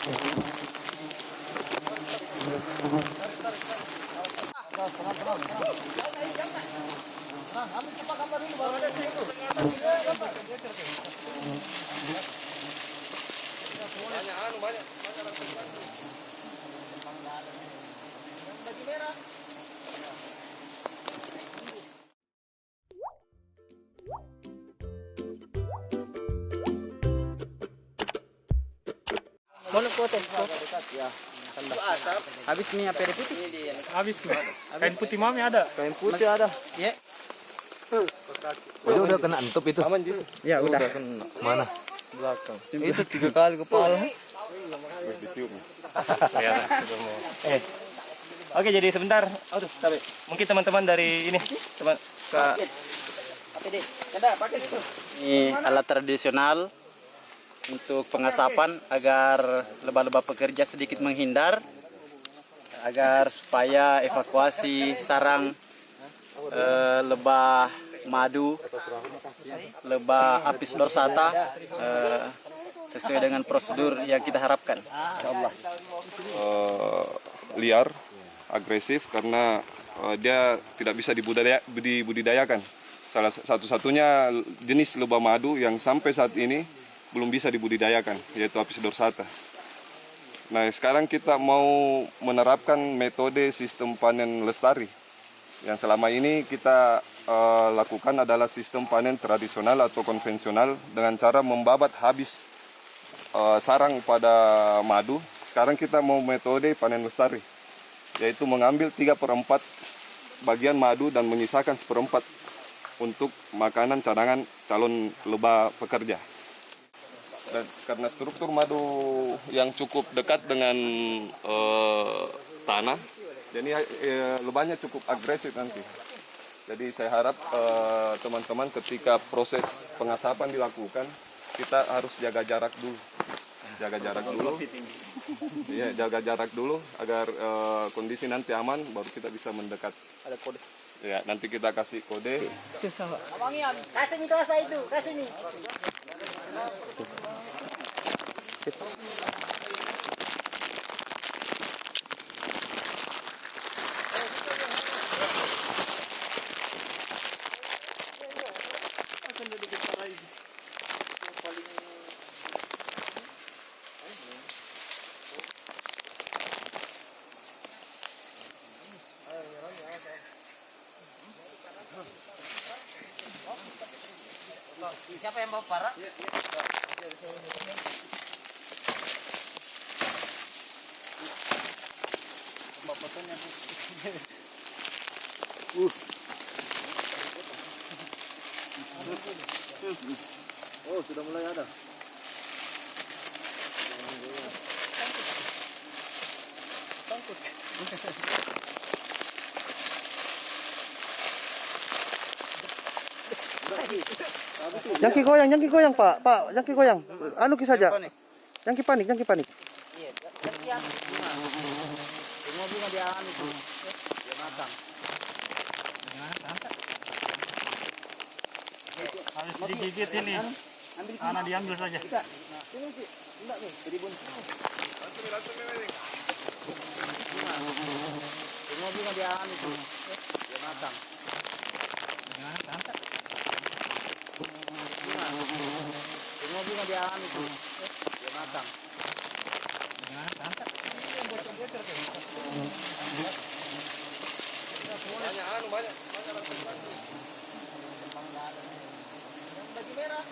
Mana foto? Ya. Habis nih apa putih? Habis nih. Kain putih mami ada. Kain putih ada. Ya. Udah kena entup itu. Aman gitu. Ya udah. Kena. Mana? Belakang. Itu 3 kali kepala. Oke, jadi sebentar. Aduh, tapi mungkin teman-teman dari ini, teman Kak. Ini alat tradisional untuk pengasapan agar lebah-lebah pekerja sedikit menghindar, agar supaya evakuasi sarang lebah madu, lebah apis dorsata sesuai dengan prosedur yang kita harapkan. Insyaallah. Liar, agresif karena dia tidak bisa dibudidayakan. Salah satu-satunya jenis lebah madu yang sampai saat ini belum bisa dibudidayakan, yaitu apis dorsata. Nah, sekarang kita mau menerapkan metode sistem panen lestari. Yang selama ini kita lakukan adalah sistem panen tradisional atau konvensional dengan cara membabat habis sarang pada madu. Sekarang kita mau metode panen lestari, yaitu mengambil 3/4 bagian madu dan menyisakan 1/4 untuk makanan cadangan calon lebah pekerja. Dan karena struktur madu yang cukup dekat dengan tanah, jadi lebahnya cukup agresif nanti. Jadi saya harap teman-teman ketika proses pengasapan dilakukan, kita harus jaga jarak dulu. Jaga jarak dulu. Iya, jaga jarak dulu agar kondisi nanti aman, baru kita bisa mendekat. Ada kode. Ya, nanti kita kasih kode. Abangian, kasih nih kuasa itu, kasih nih. Siapa yang bawa parah? Oh, sudah mulai ada. Jangki goyang Pak, jangki goyang. Anu saja. Jangki panik. Iya, yang bunga dia anu itu. Dia matang. Harus digigit ini. Anak diambil saja. Sini sih, enggak nih, Tribun. Bunga dia anu itu. Dia matang. Bunga dia anu itu. Dia matang. Banyak. Baju merah.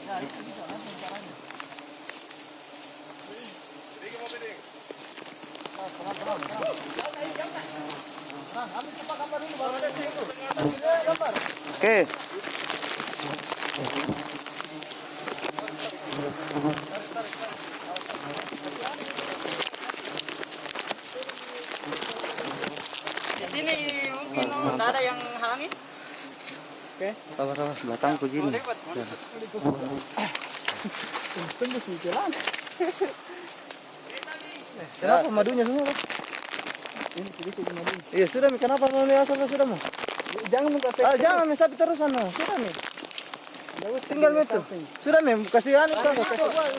Nah, itu bisa langsung caranya. Nah, ambil cepat gambar dulu baru ada situ. Gambar. Oke. Di sini mungkin tidak ada yang halangin. Oke. Sabar belakang begini. Tembus di jalan. Kenapa madunya semua, Pak? Ini sedikit madu. Iya, sudah Mi. Kenapa mau asal sudah mau? Jangan muka saya. Jangan Mi, sapi terus anu. Sudah Mi. Tinggal itu. Sudah mem, kasih anu kan.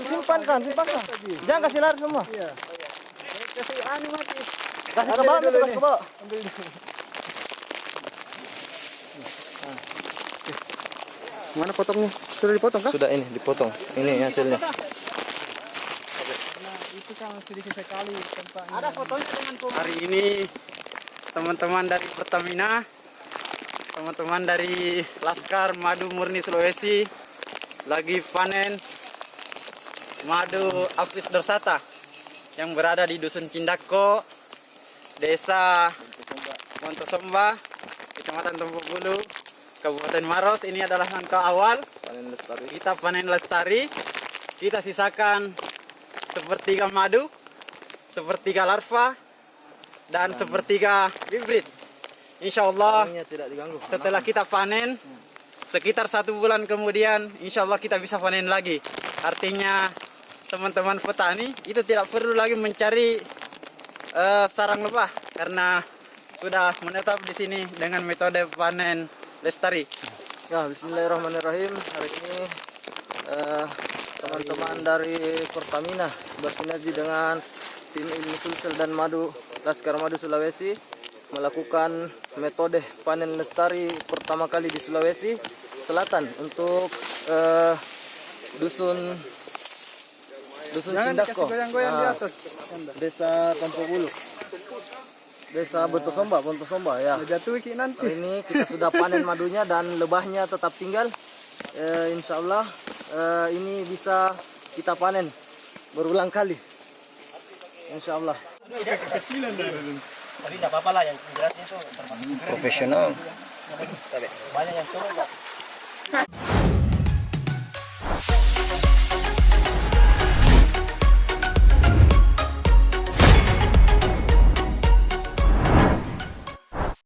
Simpankan. Jangan kasih lari semua. Kasih anu mati. Kasih ke bawah, kasih ke bawah. Mana potongnya? Sudah dipotong kah? Sudah ini dipotong. Ini hasilnya. Ada fotonya dengan hari ini teman-teman dari Pertamina, teman-teman dari Laskar Madu Murni Sulawesi lagi panen madu Apis dorsata yang berada di Dusun Cindako, Desa Montosomba, Kecamatan Tompok Bulu, Kabupaten Maros. Ini adalah langkah awal kita panen lestari. Kita sisakan sepertiga madu, sepertiga larva, dan sepertiga bibit. Insya Allah Tidak diganggu. setelah kita panen sekitar 1 bulan kemudian, insya Allah kita bisa panen lagi. Artinya teman-teman petani itu tidak perlu lagi mencari sarang lebah karena sudah menetap di sini dengan metode panen lestari. Ya, bismillahirrahmanirrahim. Hari ini teman-teman dari Pertamina bersinergi dengan tim Ilmu Sulsel dan Madu Laskar Madu Sulawesi melakukan metode panen lestari pertama kali di Sulawesi Selatan untuk dusun Cindako, Desa Tompok Bulu, Desa Bontosomba ya. Hari ini kita sudah panen madunya dan lebahnya tetap tinggal. Insya Allah ini bisa kita panen berulang kali. Insya Allah. Tapi tidak apa-apa lah, yang jelasnya itu termasuk Profesional. banyak yang turun.